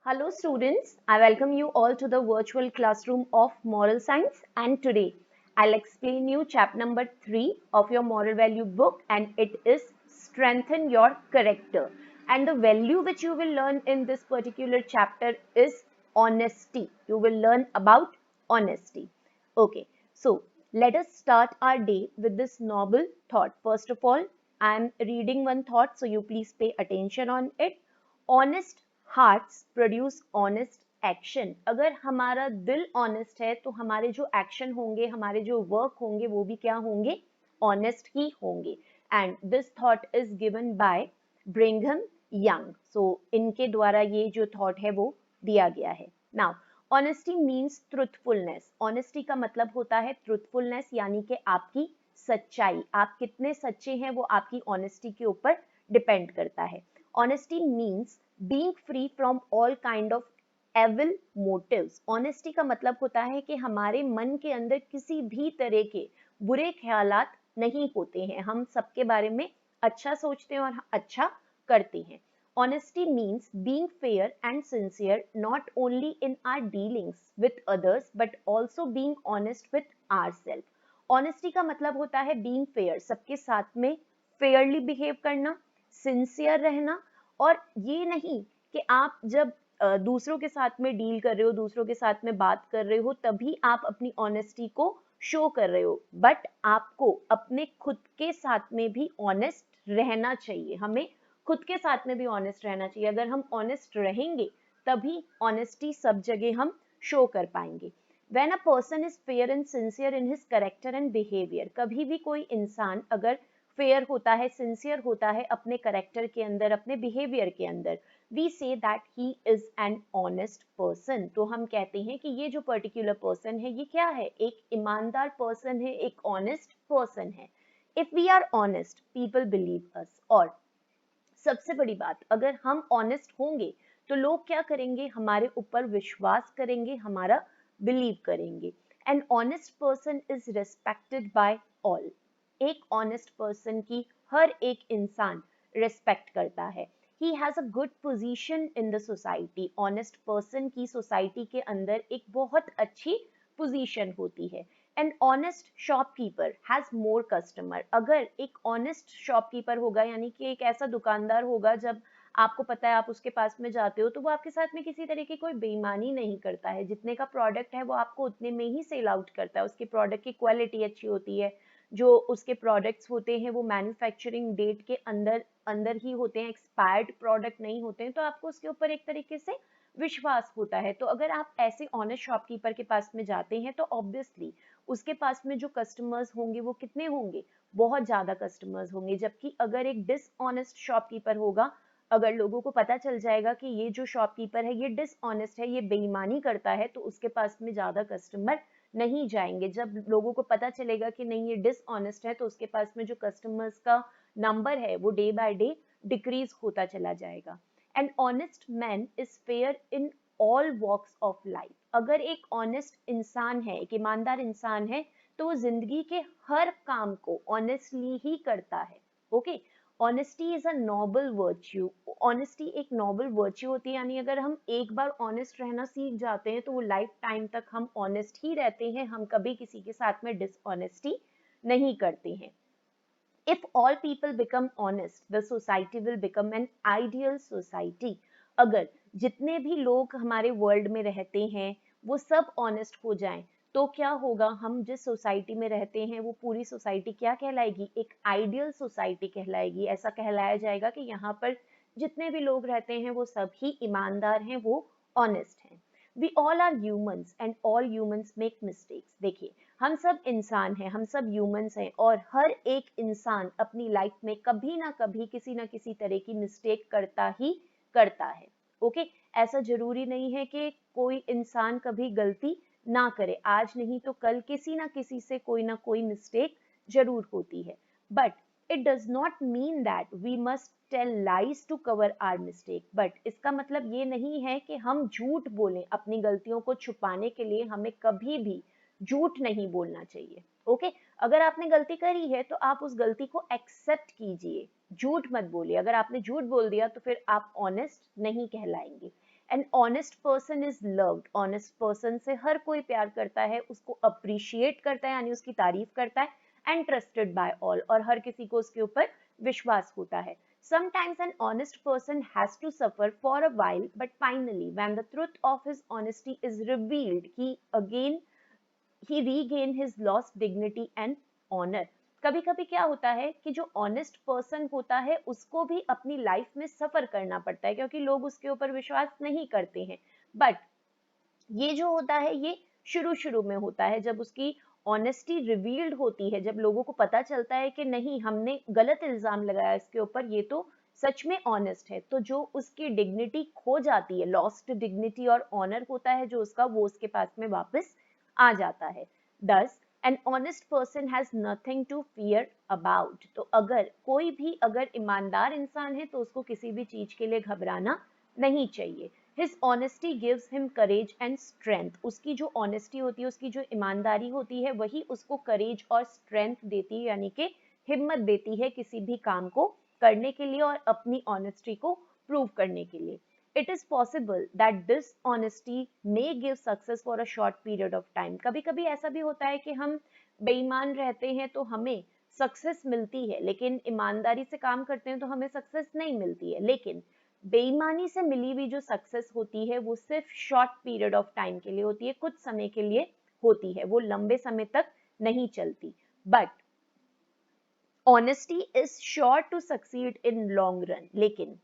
Hello students, I welcome you all to the virtual classroom of Moral Science, and today I'll explain you chapter number 3 of your moral value book, and it is strengthen your character. And the value which you will learn in this particular chapter is honesty. You will learn about honesty. Okay, so let us start our day with this noble thought. First of all, I'm reading one thought, so you please pay attention on it. Honest hearts produce honest action. अगर हमारा दिल honest है तो हमारे जो action होंगे, हमारे जो वर्क होंगे, वो भी क्या होंगे? ऑनेस्ट ही होंगे. And this thought is given by Brigham Young. So इनके द्वारा ये जो थॉट है वो दिया गया है. Now honesty means truthfulness. Honesty का मतलब होता है ट्रुथफुलनेस, यानी कि आपकी सच्चाई. आप कितने सच्चे हैं वो आपकी ऑनेस्टी के ऊपर डिपेंड करता है. Honesty means being free from all kind of evil motives. Honesty का मतलब होता है कि हमारे मन के अंदर किसी भी तरह के बुरे ख्यालात नहीं होते हैं. हम सबके बारे में अच्छा सोचते हैं और अच्छा करते हैं. Honesty means being fair and sincere not only in our dealings with others but also being honest with ourselves. Honesty का मतलब होता है being fair, सबके साथ में fairly behave करना, सिंसियर रहना. और ये नहीं कि आप जब दूसरों के साथ में डील कर रहे हो, दूसरों के साथ में बात कर रहे हो, तभी आप अपनी ऑनेस्टी को शो कर रहे हो. बट आपको अपने खुद के साथ में भी ऑनेस्ट रहना चाहिए. हमें खुद के साथ में भी ऑनेस्ट रहना चाहिए. अगर हम ऑनेस्ट रहेंगे तभी ऑनेस्टी सब जगह हम शो कर पाएंगे. When a person is fair and sincere in his character and behavior, कभी भी कोई इंसान अगर फेयर होता है, सिंसियर होता है अपने करेक्टर के अंदर, अपने बिहेवियर के अंदर, we say that he is an honest person. तो हम कहते हैं कि ये जो पर्टिकुलर पर्सन है ये क्या है? एक ईमानदार पर्सन है, एक ऑनेस्ट पर्सन है. If we are honest people believe us. और सबसे बड़ी बात, अगर हम ऑनेस्ट होंगे तो लोग क्या करेंगे? हमारे ऊपर विश्वास करेंगे, हमारा बिलीव करेंगे. N honest person is respected by all. एक ऑनेस्ट पर्सन की हर एक इंसान रिस्पेक्ट करता है. He has a good position in the society. Honest person की सोसाइटी के अंदर एक बहुत अच्छी पोजीशन होती है. An honest shopkeeper has more customer. अगर एक ऑनेस्ट शॉपकीपर होगा, यानी कि एक ऐसा दुकानदार होगा, जब आपको पता है आप उसके पास में जाते हो तो वो आपके साथ में किसी तरह की कोई बेईमानी नहीं करता है. जितने का प्रोडक्ट है वो आपको उतने में ही सेल आउट करता है. उसके प्रोडक्ट की क्वालिटी अच्छी होती है. जो उसके प्रोडक्ट्स होते हैं वो मैन्युफैक्चरिंग डेट के अंदर अंदर ही होते हैं, एक्सपायर्ड प्रोडक्ट नहीं होते हैं. तो आपको उसके ऊपर एक तरीके से विश्वास होता है. तो अगर आप ऐसे ऑनेस्ट शॉपकीपर के पास में जाते हैं तो ऑब्वियसली उसके पास में जो कस्टमर्स होंगे वो कितने होंगे? बहुत ज्यादा कस्टमर्स होंगे. जबकि अगर एक डिसऑनेस्ट शॉपकीपर होगा, अगर लोगों को पता चल जाएगा कि ये जो शॉपकीपर है ये डिसऑनेस्ट है, ये बेईमानी करता है, तो उसके पास में ज्यादा कस्टमर नहीं जाएंगे. जब लोगों को पता चलेगा कि नहीं ये डिसऑनेस्ट है, तो उसके पास में जो कस्टमर्स का नंबर है वो डे बाय डे डिक्रीज होता चला जाएगा. An honest man is fair in all walks of life. अगर एक ऑनेस्ट इंसान है, एक ईमानदार इंसान है, तो वो जिंदगी के हर काम को ऑनेस्टली ही करता है. Okay. Honesty is a Nobel virtue. Honesty एक नोबल वर्च्यू होती है, यानी अगर हम एक बार ऑनेस्ट रहना सीख जाते हैं तो वो लाइफ टाइम तक हम ऑनेस्ट ही रहते हैं. हम कभी किसी के साथ में डिसऑनेस्टी नहीं करते हैं. If all people become honest, the society will become an ideal society. अगर जितने भी लोग हमारे वर्ल्ड में रहते हैं वो सब ऑनेस्ट हो जाएं तो क्या होगा? हम जिस सोसाइटी में रहते हैं वो पूरी सोसाइटी क्या कहलाएगी? एक आइडियल सोसाइटी कहलाएगी. ऐसा कहलाया जाएगा कि यहाँ पर जितने भी लोग रहते हैं वो सब ही ईमानदार हैं, वो ऑनेस्ट हैं. We all are humans and all humans make mistakes. देखिए, हम सब इंसान हैं, हम सब ह्यूमंस हैं, और हर एक इंसान अपनी लाइफ में कभी ना कभी किसी ना किसी तरह की मिस्टेक करता ही करता है. ओके. ऐसा जरूरी नहीं है कि कोई इंसान कभी गलती ना करे. आज नहीं तो कल किसी ना किसी से कोई ना कोई मिस्टेक जरूर होती है. But it does not mean that we must tell lies to cover our mistake. but इसका मतलब ये नहीं है कि हम झूठ बोलें. अपनी गलतियों को छुपाने के लिए हमें कभी भी झूठ नहीं बोलना चाहिए. ओके. अगर आपने गलती करी है तो आप उस गलती को एक्सेप्ट कीजिए, झूठ मत बोलिए. अगर आपने झूठ बोल दिया तो फिर आप ऑनेस्ट नहीं कहलाएंगे. An honest person is loved, honest person से हर कोई प्यार करता है, उसको अप्रिशिएट करता है यानी उसकी तारीफ करता है, एंड ट्रस्टेड बाय ऑल, और हर किसी को उसके ऊपर विश्वास होता है. Sometimes an honest person has to suffer for a while, but finally, when the truth of his honesty is revealed, he regain his lost dignity and honor. कभी कभी क्या होता है कि जो ऑनेस्ट पर्सन होता है उसको भी अपनी लाइफ में सफर करना पड़ता है, क्योंकि लोग उसके ऊपर विश्वास नहीं करते हैं. बट ये जो होता है ये शुरू शुरू में होता है, जब उसकी ऑनेस्टी रिवील्ड होती है, जब लोगों को पता चलता है कि नहीं, हमने गलत इल्जाम लगाया इसके ऊपर, ये तो सच में ऑनेस्ट है, तो जो उसकी डिग्निटी खो जाती है, लॉस्ट डिग्निटी और ऑनर होता है जो उसका, वो उसके पास में वापस आ जाता है. दस, an honest person has nothing to fear about. तो अगर कोई भी अगर ईमानदार इंसान है तो उसको किसी भी चीज के लिए घबराना नहीं चाहिए. His honesty gives him courage and strength. उसकी जो honesty होती है, उसकी जो ईमानदारी होती है, वही उसको courage और strength देती है, यानी कि हिम्मत देती है किसी भी काम को करने के लिए और अपनी honesty को prove करने के लिए. It is possible that this honesty may give success for a short period of time. कभी कभी ऐसा भी होता है कि हम बेईमान रहते हैं तो हमें सक्सेस मिलती है, लेकिन ईमानदारी से काम करते हैं तो हमें सक्सेस नहीं मिलती है. लेकिन बेईमानी से मिली हुई जो सक्सेस होती है वो सिर्फ शॉर्ट पीरियड ऑफ टाइम के लिए होती है, कुछ समय के लिए होती है, वो लंबे समय तक नहीं चलती. But honesty is sure to succeed in long run. लेकिन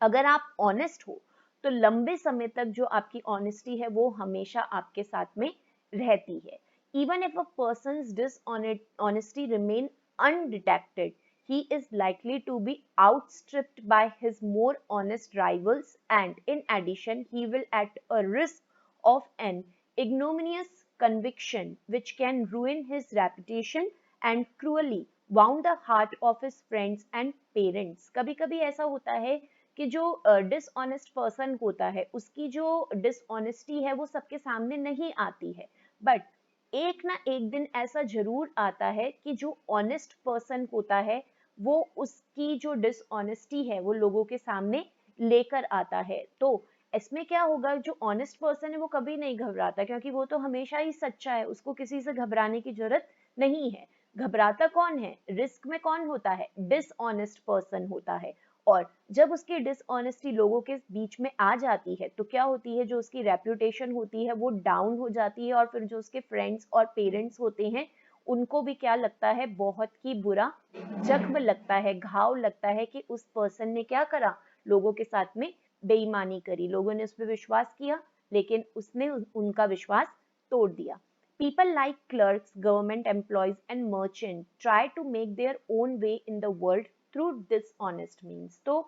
अगर आप ऑनेस्ट हो तो लंबे समय तक जो आपकी ऑनेस्टी है वो हमेशा आपके साथ में रहती है. Even if a persons dishonesty remain undetected, he is likely to be outstripped by his more honest rivals, and in addition he will at a risk of an ignominious conviction which can ruin his reputation and cruelly wound the heart of his friends and parents. कभी कभी ऐसा होता है कि जो dishonest person होता है उसकी जो डिसऑनेस्टी है वो सबके सामने नहीं आती है, बट एक ना एक दिन ऐसा जरूर आता है कि जो ऑनेस्ट पर्सन होता है वो उसकी जो डिसऑनेस्टी है वो लोगों के सामने लेकर आता है. तो इसमें क्या होगा, जो ऑनेस्ट पर्सन है वो कभी नहीं घबराता, क्योंकि वो तो हमेशा ही सच्चा है, उसको किसी से घबराने की जरूरत नहीं है. घबराता कौन है, रिस्क में कौन होता है, डिसऑनेस्ट पर्सन होता है. और जब उसकी डिसऑनेस्टी लोगों के बीच में आ जाती है तो क्या होती है, जो उसकी रेप्यूटेशन होती है वो डाउन हो जाती है, और फिर जो उसके फ्रेंड्स और पेरेंट्स होते हैं उनको भी क्या लगता है, बहुत ही बुरा जख्म लगता है, घाव लगता है कि उस पर्सन ने क्या करा, लोगों के साथ में बेईमानी करी, लोगों ने उस पर विश्वास किया लेकिन उसने उनका विश्वास तोड़ दिया. People like clerks, government employees and merchants try to make their own way in the world through dishonest means. तो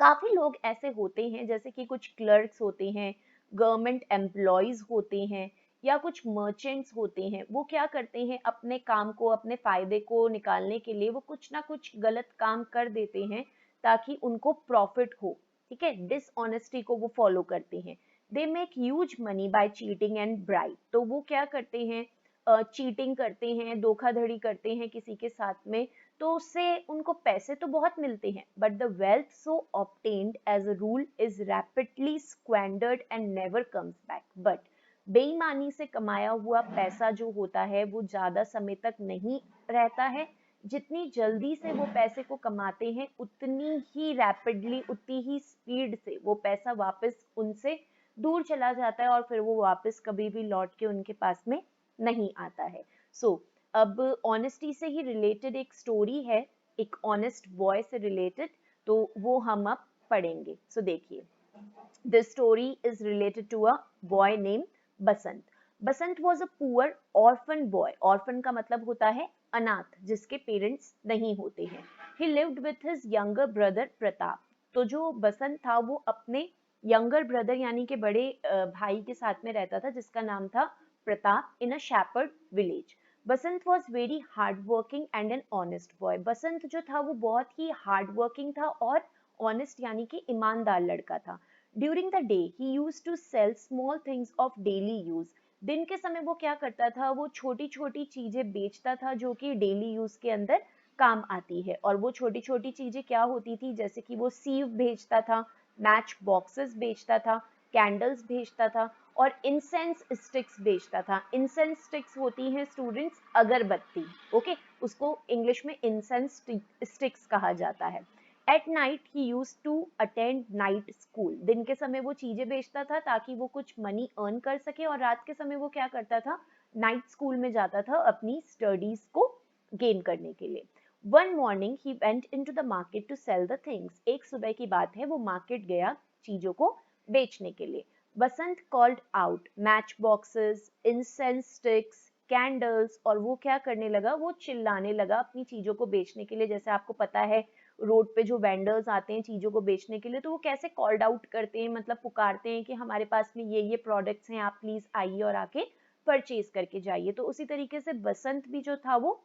काफी लोग ऐसे होते हैं, जैसे कि कुछ क्लर्क्स होते हैं, गवर्नमेंट एम्प्लॉयज होते हैं, या कुछ मर्चेंट्स होते हैं, वो क्या करते हैं, अपने काम को, अपने फायदे को निकालने के लिए वो कुछ ना कुछ गलत काम कर देते हैं ताकि उनको प्रॉफिट हो. ठीक है, डिसऑनेस्टी को वो फॉलो करते हैं. They make huge money by cheating and bribe. तो वो क्या करते हैं, चीटिंग करते हैं, धोखाधड़ी करते हैं किसी के साथ में, तो उससे उनको पैसे तो बहुत मिलते हैं, but the wealth so obtained as a rule is rapidly squandered and never comes back. But बेईमानी से कमाया हुआ पैसा जो होता है वो ज्यादा समय तक नहीं रहता है. जितनी जल्दी से वो पैसे को कमाते हैं उतनी ही रैपिडली, उतनी ही स्पीड से वो पैसा वापस उनसे दूर चला जाता है और फिर वो वापस कभी भी लौट के उनके पास में नहीं आता है. सो अब ऑनेस्टी से ही रिलेटेड एक स्टोरी है, एक ऑनेस्ट बॉय से रिलेटेड, तो वो हम अब पढ़ेंगे. सो देखिए, this story is related to a boy name Basant. Basant was a poor orphan boy. Orphan का मतलब होता है अनाथ, जिसके पेरेंट्स नहीं होते हैं. ही lived with his younger brother Pratap. तो जो बसंत था वो अपने यंगर ब्रदर यानी कि बड़े भाई के साथ में रहता था, जिसका नाम था Pratap, in a shepherd village. Basant was very hard working and an honest boy. Basant जो था वो बहुत ही हार्ड वर्किंग था और ऑनेस्ट यानी कि ईमानदार लड़का था. During the day he used to sell small things of daily use. दिन के समय वो क्या करता था, वो छोटी छोटी चीजें बेचता था जो कि डेली यूज के अंदर काम आती है. और वो छोटी छोटी चीजें क्या होती थी, जैसे कि वो सीव बेचता था मैच बॉक्सेस बेचता था, कैंडल्स बेचता था और इंसेंस स्टिक्स बेचता था। इंसेंस स्टिक्स होती हैं स्टूडेंट्स अगरबत्ती, ओके, उसको इंग्लिश में इंसेंस स्टिक्स कहा जाता है। At night he use to attend night school, दिन के समय वो चीजें बेचता था ताकि वो कुछ मनी अर्न कर सके, और रात के समय वो क्या करता था, नाइट स्कूल में जाता था अपनी स्टडीज को गेन करने के लिए। One morning he went into the market to sell the things, एक सुबह की बात है, वो मार्केट गया चीजों को बेचने के लिए। Basant called out match boxes, incense sticks, candles, और वो क्या करने लगा, वो चिल्लाने लगा अपनी चीजों को बेचने के लिए। जैसे आपको पता है रोड पे जो वेंडर्स आते हैं चीजों को बेचने के लिए, तो वो कैसे कॉल्ड आउट करते हैं, मतलब पुकारते हैं कि हमारे पास में ये प्रोडक्ट्स हैं, आप प्लीज आइए और आके परचेज करके जाइए। तो उसी तरीके से बसंत भी जो था वो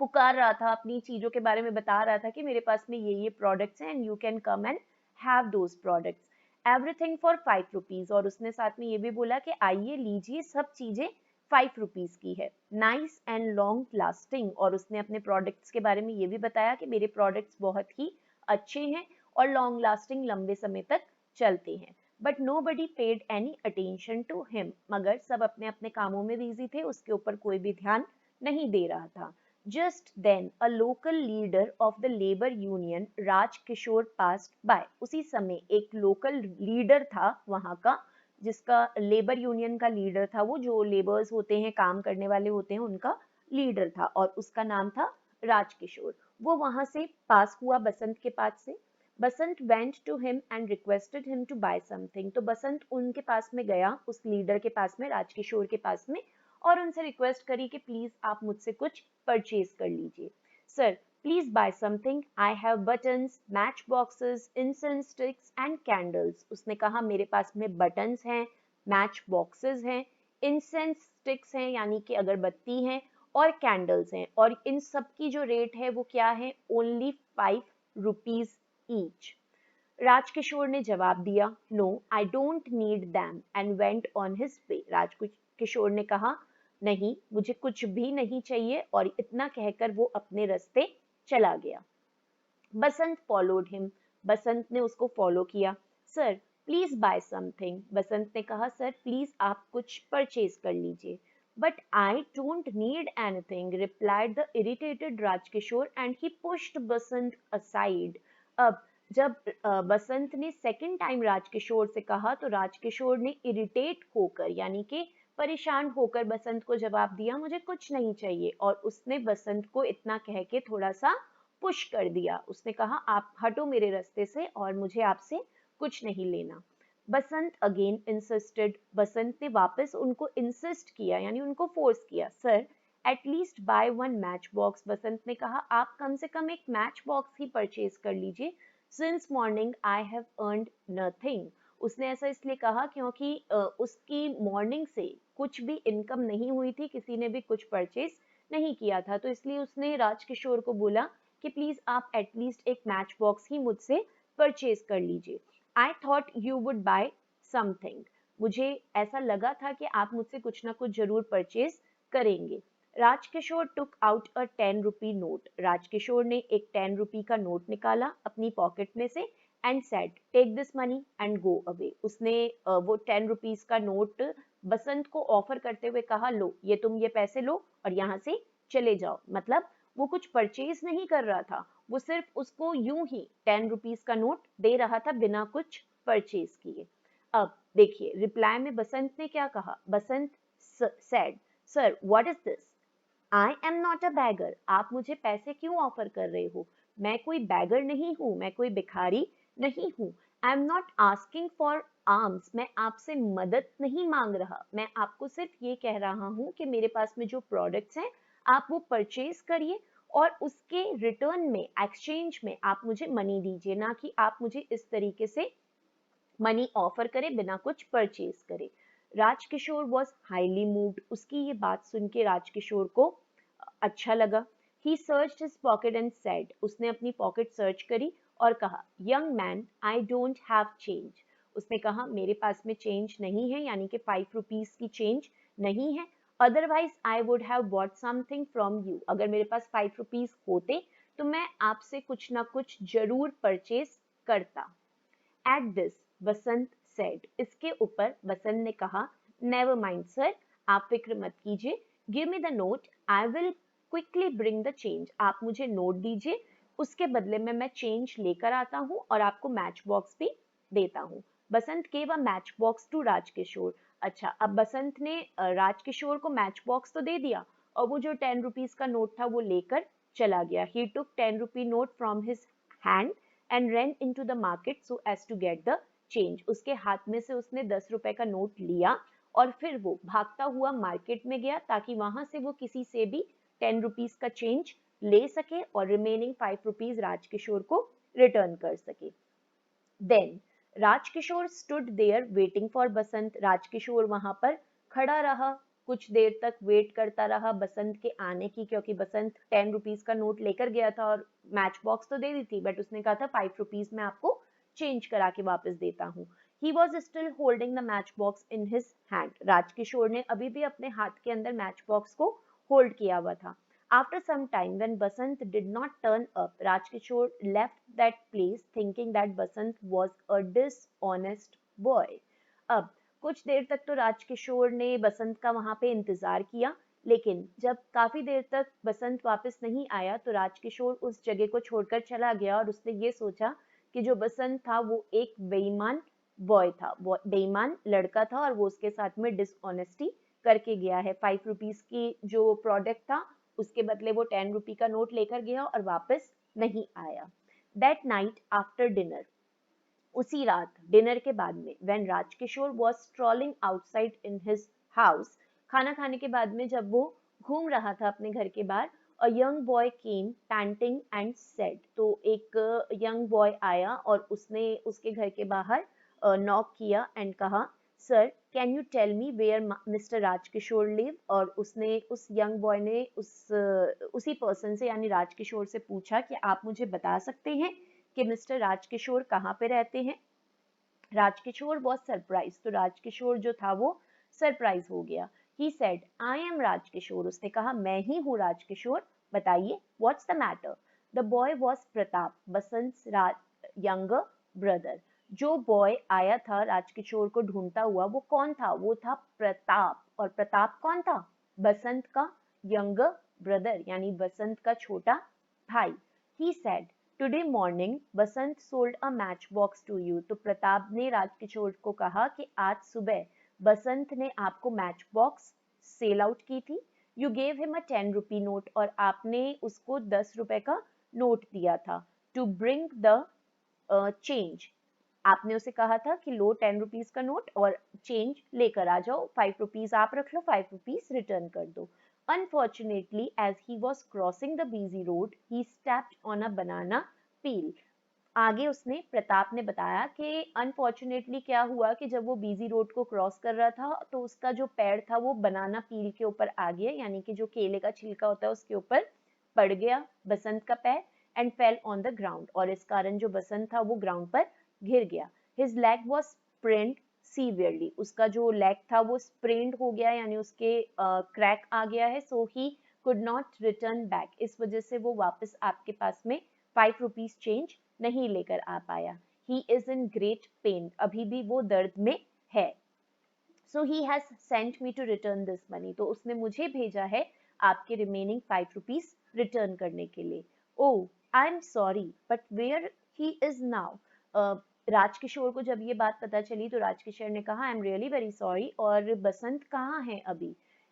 पुकार रहा था, अपनी चीजों के बारे में बता रहा था कि मेरे पास में ये प्रोडक्ट्स हैं and you can come and have those products, everything for 5 rupees. और उसने साथ में ये भी बोला कि आइए लीजिए, सब चीजें 5 रुपीज की है, नाइस एंड लॉन्ग लास्टिंग। और उसने अपने प्रोडक्ट्स के बारे में ये भी बताया कि मेरे प्रोडक्ट्स बहुत ही अच्छे हैं और लॉन्ग लास्टिंग, लंबे समय तक चलते हैं। But nobody paid any attention to him, मगर सब अपने अपने कामों में बिजी थे, उसके ऊपर कोई भी ध्यान नहीं दे रहा था। Just then, a local leader of the labor union, Raj Kishore, passed by. उसी समय एक लोकल लीडर था वहां का, जिसका लेबर यूनियन का लीडर था, वो जो लेबर्स होते हैं, काम करने वाले होते हैं, उनका लीडर था, और उसका नाम था राजकिशोर। वो वहां से पास हुआ बसंत के पास से। Basant went to him and requested him to buy something, तो बसंत उनके पास में गया, उस लीडर के पास में, राजकिशोर के पास में, और उनसे रिक्वेस्ट करी कि प्लीज आप मुझसे कुछ परचेज कर लीजिए। Sir please buy something, I have buttons, match boxes, incense sticks and candles. उसने कहा मेरे पास में बटन्स हैं, मैच बॉक्सेस हैं, इंसेंस स्टिक्स हैं यानी कि अगरबत्ती हैं, और कैंडल्स हैं, और इन सब की जो रेट है वो क्या है, ओनली 5 रुपीज ईच। राजकिशोर ने जवाब दिया, no I don't need them, and went on his way. Rajkishore ने कहा नहीं, मुझे कुछ भी नहीं चाहिए, और इतना कहकर वो अपने रास्ते चला गया। बसंत फॉलोड हिम, बसंत ने उसको फॉलो किया। सर प्लीज बाय समथिंग, बसंत ने कहा सर प्लीज आप कुछ परचेज कर लीजिए। But I don't need anything, replied the irritated Rajkishore, and he pushed Basant aside. अब जब बसंत ने सेकंड टाइम राजकिशोर से कहा, तो राजकिशोर ने इरिटेट होकर यानी कि परेशान होकर बसंत को जवाब दिया, मुझे कुछ नहीं चाहिए, और उसने बसंत को इतना कह के थोड़ा सा पुश कर दिया। उसने कहा आप हटो मेरे रास्ते से, और मुझे आपसे कुछ नहीं लेना। बसंत अगेन इंसिस्टेड, बसंत ने वापस उनको इंसिस्ट किया यानी उनको फोर्स किया। Sir at least buy one match box, Basant ने कहा आप कम से कम एक मैच बॉक्स ही परचेज कर लीजिए। Since morning I have earned nothing, उसने ऐसा इसलिए कहा क्योंकि उसकी मॉर्निंग से कुछ भी इनकम नहीं हुई थी, किसी ने भी कुछ परचेज नहीं किया था, तो इसलिए उसने राजकिशोर को बोला कि प्लीज आप एटलीस्ट एक मैच बॉक्स ही मुझसे परचेज कर लीजिए। I thought you would buy something, मुझे ऐसा लगा था कि आप मुझसे कुछ ना कुछ जरूर परचेज करेंगे। Rajkishore took out a 10 rupee note, Rajkishore ने एक 10 रुपी का नोट निकाला अपनी पॉकेट में से, and said take this money and go away. उसने वो 10 रुपीज का नोट बसंत को ऑफर करते हुए कहा, लो ये तुम ये पैसे लो और यहाँ से चले जाओ। मतलब वो कुछ परचेज नहीं कर रहा था, वो सिर्फ उसको यूं ही 10 रुपीज का नोट दे रहा था बिना कुछ परचेज किए। अब देखिए रिप्लाई में बसंत ने क्या कहा, Basant said sir what is this, I am not a beggar, आप मुझे पैसे क्यों ऑफर कर रहे हो, मैं कोई बैगर नहीं हूं, मैं कोई भिखारी नहीं हूं। आई am not asking for arms, मैं आपसे मदद नहीं मांग रहा, मैं आपको सिर्फ ये कह रहा हूं कि मेरे पास में जो प्रोडक्ट्स हैं आप वो परचेज करिए, और उसके रिटर्न में, एक्सचेंज में आप मुझे मनी दीजिए, ना कि आप मुझे इस तरीके से मनी ऑफर करे बिना कुछ परचेज करे। राजकिशोर वॉज हाईली मूव्ड, उसकी ये बात सुन के राजकिशोर को अच्छा लगा। He searched his pocket and said, उसने अपनी पॉकेट सर्च करी और कहा, young man I don't have change, उसने कहा मेरे पास में चेंज नहीं है, यानी कि 5 रुपीज की चेंज नहीं है। Otherwise I would have bought something from you, अगर मेरे पास 5 रुपीज होते तो मैं आपसे कुछ ना कुछ जरूर परचेज करता। एट दिस बसंत सेड, इसके ऊपर बसंत ने कहा, नेवर माइंड सर, आप फिक्र मत कीजिए, give me the note, I will quickly bring the change, आप मुझे नोट दीजिए, उसके बदले में मैं चेंज लेकर आता हूँ और आपको मैच बॉक्स भी देता हूँ। Basant gave a match box to Rajkishore. अच्छा, अब बसंत ने राजकिशोर को मैच बॉक्स तो दे दिया और वो जो 10 रुपीज का नोट था वो लेकर चला गया। He took 10 rupee note from his hand and ran into the market so as to get the change. उसके हाथ में से उसने 10 रुपए का नोट लिया और फिर वो भागता हुआ मार्केट में गया ताकि वहां से वो किसी से भी 10 रुपीज का चेंज ले सके और रिमेनिंग 5 रुपीज राजकिशोर को रिटर्न कर सके। Then Rajkishore stood there waiting for Basant, Rajkishore वहां पर खड़ा रहा, कुछ देर तक वेट करता रहा बसंत के आने की, क्योंकि बसंत 10 रुपीज का नोट लेकर गया था और मैच बॉक्स तो दे दी थी, बट उसने कहा था 5 रुपीज में आपको चेंज करा के वापस देता हूँ। He was still holding the match box in his hand, Rajkishore ने अभी भी अपने हाथ के अंदर मैच बॉक्स को होल्ड किया हुआ था। After some time, when Basant did not turn up, Rajkishore left that place thinking that Basant was a dishonest boy. अब कुछ देर तक तो राजकिशोर ने बसंत का वहां पे इंतजार किया, लेकिन जब काफी देर तक बसंत वापस नहीं आया तो राजकिशोर उस जगह को छोड़कर चला गया और उसने ये सोचा कि जो बसंत था वो एक बेईमान बॉय था, वो बेईमान लड़का था और वो उसके साथ में डिसऑनेस्टी करके गया है। 5 रुपीज की जो प्रोडक्ट था उसके बदले वो 10 रुपी का नोट लेकर गया और वापस नहीं आया। दैट नाइट आफ्टर डिनर, उसी रात डिनर के बाद में, when Rajkishore was strolling outside in his house, खाना खाने के बाद में जब वो घूम रहा था अपने घर के बाहर, a young boy came painting and said, तो एक यंग बॉय आया और उसने उसके घर के बाहर नॉक किया एंड कहा, sir can you tell me where mister Rajkishore live, और उसने उस यंग बॉय ने उसी पर्सन से यानी राजकिशोर से पूछा कि आप मुझे बता सकते हैं कि मिस्टर राजकिशोर कहाँ पे रहते हैं। राजकिशोर बहुत सरप्राइज, तो राजकिशोर जो था वो सरप्राइज हो गया। He said I am Rajkishore, उसने कहा मैं ही हूँ राजकिशोर, बताइए what's the matter. The boy was Pratap, Basant younger brother. जो बॉय आया था राजकिशोर को ढूंढता हुआ वो कौन था, वो था प्रताप। और प्रताप कौन था, बसंत का यंगर ब्रदर यानी बसंत का छोटा भाई। He said today morning Basant sold a match box to you, तो प्रताप ने राजकिशोर को कहा कि आज सुबह बसंत ने आपको मैच बॉक्स सेल आउट की थी। You gave him a 10 rupee note, और आपने उसको 10 रुपए का नोट दिया था। टू ब्रिंग द चेंज, आपने उसे कहा था कि लो 10 रुपीज का नोट और चेंज लेकर आ जाओ, 5 रुपीज आप रख लो, 5 रुपीज रिटर्न कर दो। Unfortunately, as he was crossing the busy road, he stepped on a banana peel. आगे उसने प्रताप ने बताया कि अनफॉर्चुनेटली क्या हुआ कि जब वो बिजी रोड को क्रॉस कर रहा था तो उसका जो पैर था वो बनाना पील के ऊपर आ गया, यानी कि जो केले का छिलका होता है उसके ऊपर पड़ गया बसंत का पैर, and fell on the ground, और इस कारण जो बसंत था वो ग्राउंड पर गिर गया। His leg was sprained severely, उसका जो लेग था वो स्प्रेन्ड हो गया यानी उसके क्रैक आ गया है। So he could not return back, इस वजह से वो वापस आपके पास में 5 रुपीज चेंज नहीं लेकर आ पाया। He is in great pain, अभी भी वो दर्द में है। So he has sent me to return this money, तो उसने मुझे भेजा है आपके रिमेनिंग 5 रुपीज रिटर्न करने के लिए। Oh I am sorry but where he is now, Rajkishore को जब ये बात पता चली तो राजकिशोर ने कहा I am really very sorry, और बसंत कहाँ है अभी।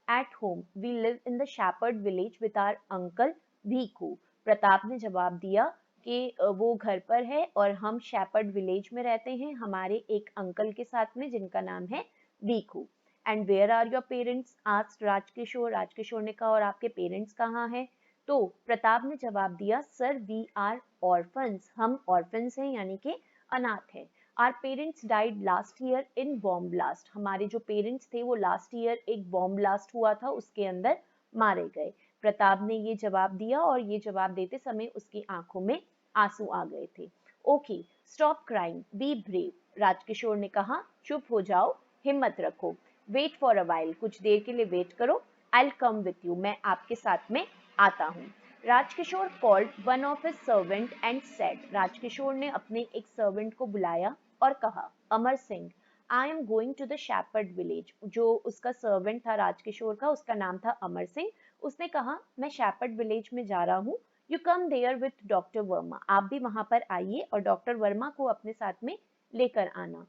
At home we live in the shepherd village with our uncle Bhikhu, Pratap ने जवाब दिया कि वो घर पर है और हम शेपर्ड विलेज में रहते हैं हमारे एक अंकल के साथ में जिनका नाम है Bhikhu. And where are your parents, asked Rajkishore, Rajkishore ने कहा और आपके पेरेंट्स कहाँ हैं। तो प्रताप ने जवाब दिया सर वी आर ऑर्फन्स, हम ऑर्फन्स हैं यानी कि अनाथ हैं। Our parents died last year in bomb blast, हमारे जो पेरेंट्स थे वो लास्ट ईयर एक बॉम्ब ब्लास्ट हुआ था उसके अंदर मारे गए। प्रताप ने ये जवाब दिया और ये जवाब देते समय उसकी आंखों में आंसू आ गए थे। Okay stop crying be brave, Rajkishore ने कहा चुप हो जाओ, हिम्मत रखो। वेट फॉर अ वाइल, कुछ देर के लिए वेट करो। I will come with you, मैं आपके साथ में आता हूँ। Rajkishore called one of his servant and said, Rajkishore ने अपने एक सर्वेंट को बुलाया और कहा, Amar Singh, I am going to the shepherd village. जो उसका सर्वेंट था राजकिशोर का, उसका नाम था अमर सिंह। उसने कहा, मैं शेपर्ड विलेज में जा रहा हूँ, you come there with doctor Verma. आप भी वहां पर आइए और डॉक्टर वर्मा को अपने साथ में लेकर आना।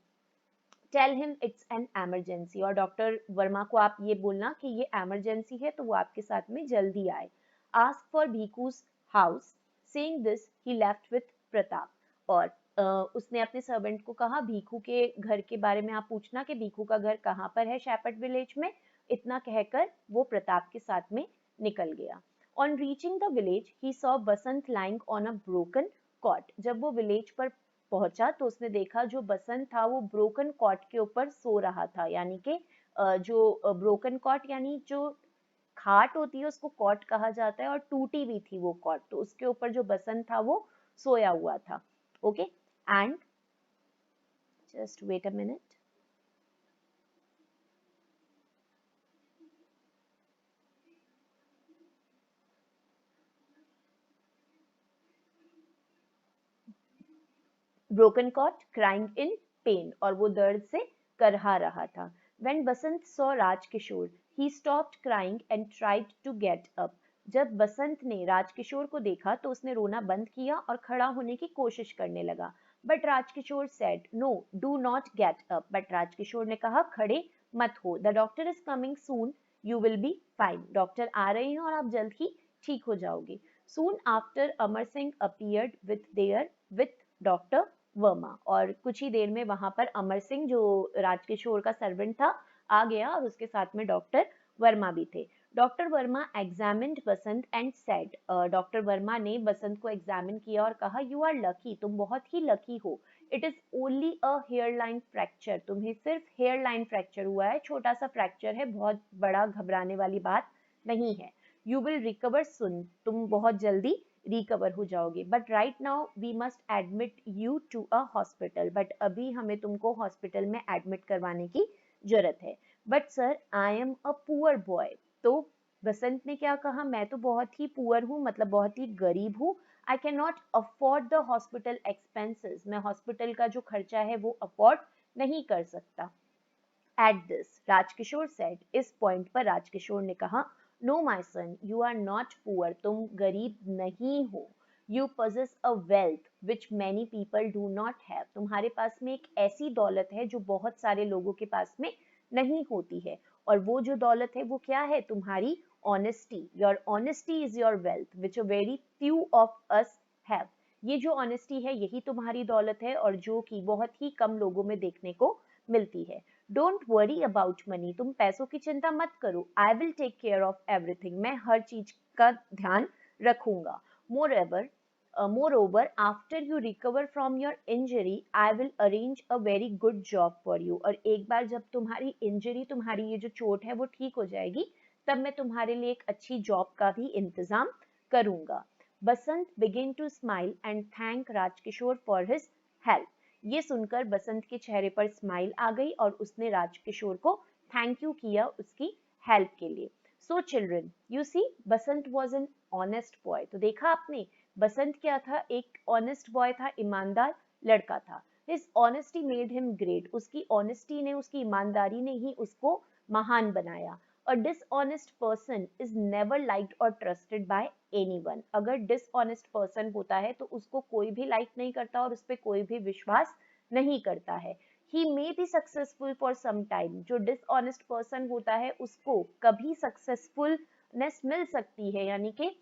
Tell him it's an emergency, और डॉक्टर वर्मा को आप ये बोलना कि ये एमरजेंसी है, तो वो आपके साथ में जल्दी आए। Ask for Bhiku's house. Saying this he left with Pratap. और उसने अपने सर्वेंट को कहा, भीखू के घर के बारे में आप पूछना कि भीखू का घर कहाँ पर है शेपर्ड विलेज में। इतना कहकर वो प्रताप के साथ में निकल गया। On reaching the village he saw Basant lying on a broken cot. जब वो विलेज पर पहुंचा तो उसने देखा जो बसंत था वो ब्रोकन कॉट के ऊपर सो रहा था। यानी कि जो ब्रोकन कॉट यानी जो खाट होती है उसको कॉट कहा जाता है, और टूटी हुई थी वो कॉट, तो उसके ऊपर जो बसंत था वो सोया हुआ था। Okay, and just wait a minute. Broken cot crying in pain, और वो दर्द से करहा रहा था। When Basant saw Rajkishore he stopped crying and tried to get up. जब बसंत ने राजकिशोर को देखा तो उसने रोना बंद किया और खड़ा होने की कोशिश करने लगा। But Rajkishore said, no do not get up. But Rajkishore ने कहा, खड़े मत हो, the doctor is coming soon, you will be fine. Doctor आ रहे हैं और आप जल्द ही ठीक हो जाओगे। Soon after Amar Singh appeared with doctor Verma, और कुछ ही देर में वहां पर अमर सिंह जो राजकिशोर का सर्वेंट था आ गया, और उसके साथ में डॉक्टर वर्मा भी थे। Doctor Verma examined Basant and said, doctor Verma ने बसंत को एग्जामिन किया और कहा, यू आर लकी, तुम बहुत ही लकी हो। It is only a hairline fracture, तुम्हें सिर्फ हेयर लाइन फ्रैक्चर हुआ है, छोटा सा फ्रैक्चर है, बहुत बड़ा घबराने वाली बात नहीं है। यू विल रिकवर सुन, तुम बहुत जल्दी रिकवर हो जाओगे। But right now we must admit you to a hospital, but अभी हमें तुमको हॉस्पिटल में एडमिट करवाने की जरूरत है। But sir I am a poor boy. तो बसंत ने क्या कहा, मैं तो बहुत ही पुअर हूँ, मतलब बहुत ही गरीब हूँ। I can not afford the hospital expenses, मैं हॉस्पिटल का जो खर्चा है वो अफोर्ड नहीं कर सकता। एट दिस राजकिशोर सेड, इस पॉइंट पर राजकिशोर ने कहा, no my son, you are not poor, तुम गरीब नहीं हो। You possess a wealth which many people do not have, तुम्हारे पास में एक ऐसी दौलत है जो बहुत सारे लोगों के पास में नहीं होती है। और वो जो दौलत है वो क्या है, तुम्हारी honesty. Your honesty is your wealth which a very few of us have. ये जो ऑनेस्टी है यही तुम्हारी दौलत है, और जो कि बहुत ही कम लोगों में देखने को मिलती है। डोंट वरी अबाउट मनी, तुम पैसों की चिंता मत करो। I will take care of everything, मैं हर चीज का ध्यान रखूंगा। Moreover moreover, after you recover from your injury, I will arrange a very good job for you. और एक बार जब तुम्हारी इंजरी, तुम्हारी ये जो चोट है वो ठीक हो जाएगी, तब मैं तुम्हारे लिए एक अच्छी जॉब का भी इंतजाम करूंगा। Basant begin to smile and thank Rajkishore for his help. ये सुनकर बसंत के चेहरे पर स्माइल आ गई और उसने राजकिशोर को थैंक यू किया उसकी हेल्प के लिए। So children, you see, Basant was an honest boy. तो देखा आपने, बसंत क्या था, एक ऑनेस्ट बॉय था, ईमानदार लड़का था। His honesty made him great, उसकी ऑनेस्टी ने, उसकी ईमानदारी ने ही उसको महान बनाया। A dishonest person is never liked or trusted by anyone. अगर dishonest person होता है तो उसको कोई भी like नहीं करता और उस पर कोई भी विश्वास नहीं करता है। He may be successful for some time. जो dishonest person होता है उसको कभी successfulness मिल सकती है, यानी कि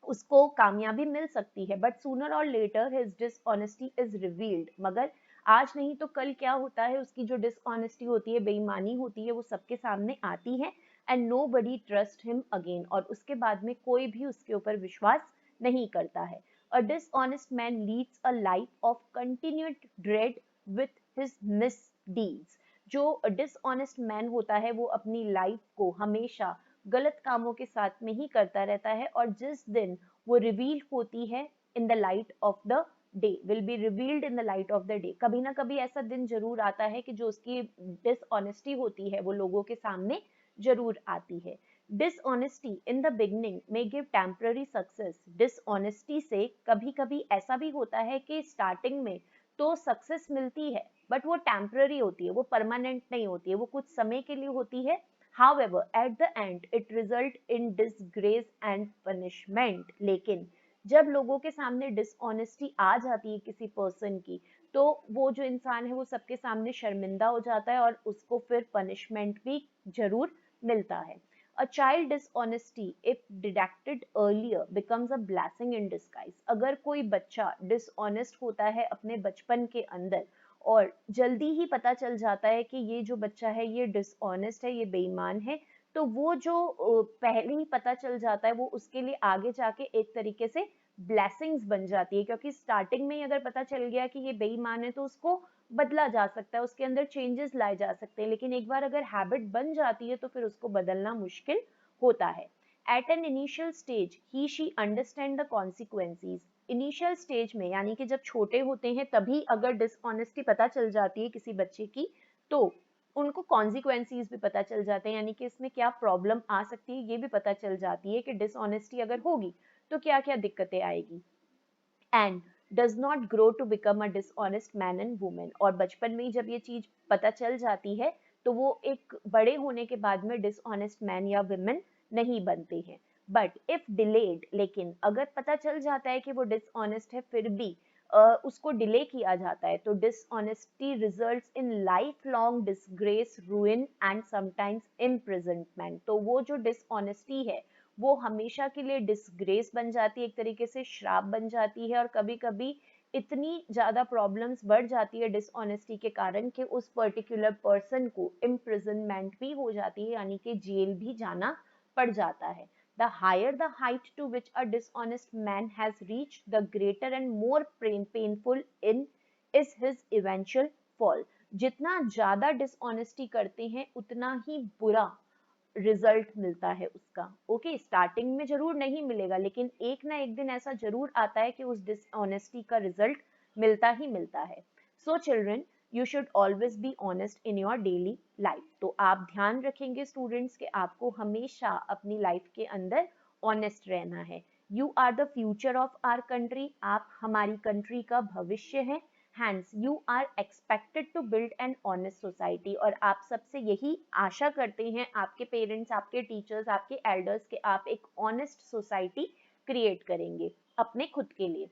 उसको कामयाबी मिल सकती है, but sooner or later his dishonesty is revealed. मगर आज नहीं तो कल क्या होता है, उसकी जो डिसऑनेस्टी होती है, बेईमानी होती है, वो सबके सामने आती है। And nobody trust him again, और उसके बाद में कोई भी उसके ऊपर विश्वास नहीं करता है। A dishonest man leads a life of continued dread with his misdeeds. जो डिसऑनेस्ट मैन होता है वो अपनी लाइफ को हमेशा गलत कामों के साथ में ही करता रहता है, और जिस दिन वो रिवील होती है in the light of the day, will be revealed in the light of the day. कभी ना कभी ऐसा दिन जरूर आता है कि जो उसकी डिसऑनेस्टी होती है वो लोगों के सामने जरूर आती है। डिसऑनेस्टी इन द बिगनिंग में गिव टेम्पररी सक्सेस। डिसऑनेस्टी से कभी कभी ऐसा भी होता है कि स्टार्टिंग में तो सक्सेस मिलती है, बट वो टेम्पररी होती है, वो परमानेंट नहीं होती है, वो कुछ समय के लिए होती है. However, at the end, it result in disgrace and punishment. लेकिन जब लोगों के सामने डिसऑनेस्टी आ जाती है किसी पर्सन की, तो वो जो इंसान है वो सबके सामने शर्मिंदा हो जाता है और उसको फिर पनिशमेंट भी जरूर मिलता है. A child dishonesty, if detected earlier, becomes a blessing in disguise. अगर कोई बच्चा डिसऑनेस्ट होता है अपने बचपन के अंदर और जल्दी ही पता चल जाता है कि ये जो बच्चा है ये डिसऑनेस्ट है, ये बेईमान है, तो वो जो पहले ही पता चल जाता है वो उसके लिए आगे जाके एक तरीके से ब्लेसिंग्स बन जाती है, क्योंकि स्टार्टिंग में ही अगर पता चल गया कि ये बेईमान है तो उसको बदला जा सकता है, उसके अंदर चेंजेस लाए जा सकते हैं. लेकिन एक बार अगर हैबिट बन जाती है तो फिर उसको बदलना मुश्किल होता है. At an initial stage he she understand the consequences. Initial stage में यानी कि जब छोटे होते हैं तभी अगर डिसऑनेस्टी पता चल जाती है किसी बच्चे की, तो उनको कॉन्सिक्वेंसेस भी पता चल जाते हैं, यानी कि इसमें क्या प्रॉब्लम आ सकती है ये भी पता चल जाती है कि डिसऑनेस्टी अगर होगी तो क्या क्या दिक्कतें आएगी. And does not grow to become a dishonest man and women. और बचपन में ही जब ये चीज पता चल जाती है तो वो एक बड़े होने के बाद में डिसऑनेस्ट मैन या वुमेन नहीं बनते हैं. बट इफ डिलेड, लेकिन अगर पता चल जाता है कि वो डिसऑनेस्ट है फिर भी उसको डिले किया जाता है, तो dishonesty results in life long disgrace, रूइन and sometimes imprisonment. तो वो जो डिसऑनेस्टी है वो हमेशा के लिए डिसग्रेस बन जाती है, एक तरीके से श्राप बन जाती है, और कभी कभी इतनी ज्यादा प्रॉब्लम्स बढ़ जाती है डिसऑनेस्टी के कारण कि उस पर्टिकुलर पर्सन को इम्प्रिजनमेंट भी हो जाती है, यानी कि जेल भी जाना पड़ जाता है. The higher the height to which a dishonest man has reached, the greater and more painful in is his eventual fall. जितना ज्यादा डिसऑनेस्टी करते हैं उतना ही बुरा रिजल्ट मिलता है उसका. ओके, स्टार्टिंग में जरूर नहीं मिलेगा, लेकिन एक ना एक दिन ऐसा जरूर आता है कि उस डिसऑनेस्टी का रिजल्ट मिलता ही मिलता है. सो children, you should always be honest in your daily life. तो आप ध्यान रखेंगे स्टूडेंट्स कि आपको हमेशा अपनी लाइफ के अंदर ऑनेस्ट रहना है. You are the future of our country. आप हमारी कंट्री का भविष्य है. Hence, you are expected to build an honest society. और आप सबसे यही आशा करते हैं, आपके पेरेंट्स, आपके टीचर्स, आपके एल्डर्स, कि आप एक ऑनेस्ट सोसाइटी क्रिएट करेंगे अपने खुद के लिए.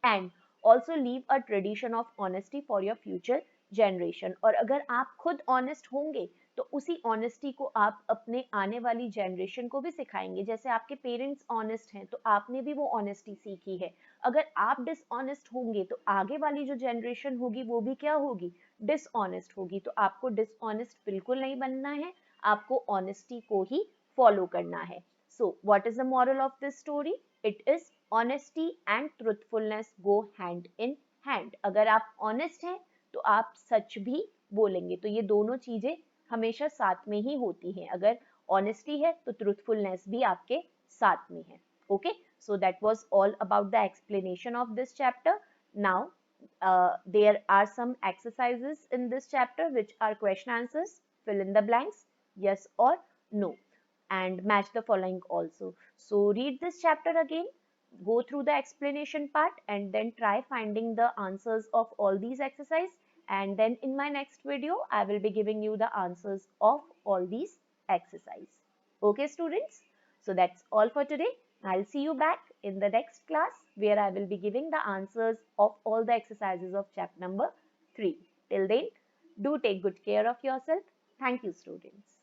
And also leave a tradition of honesty for your future generation. और अगर आप खुद ऑनेस्ट होंगे तो उसी ऑनेस्टी को आप अपने आने वाली जनरेशन को भी सिखाएंगे. जैसे आपके पेरेंट्स ऑनेस्ट हैं तो आपने भी वो ऑनेस्टी सीखी है. अगर आप डिसऑनेस्ट होंगे तो आगे वाली जो जनरेशन होगी वो भी क्या होगी, डिसऑनेस्ट होगी. तो आपको डिसऑनेस्ट बिल्कुल नहीं बनना है, आपको ऑनेस्टी को ही फॉलो करना है. So what is the moral of this story? It is honesty and truthfulness go hand in hand. अगर आप ऑनेस्ट हैं तो आप सच भी बोलेंगे. तो ये दोनों चीजें हमेशा साथ में ही होती हैं. अगर ऑनेस्टी है तो ट्रूथफुलनेस भी आपके साथ में है. Okay, so that was all about the explanation of this chapter. Now there are some exercises in this chapter which are question answers. Fill in the blanks, yes or no, and match the following also. So read this chapter again, go through the explanation part, and then try finding the answers of all these exercises. And then in my next video I will be giving you the answers of all these exercises. Okay students, so that's all for today. I'll see you back in the next class where I will be giving the answers of all the exercises of chapter number 3. Till then, do take good care of yourself. Thank you students.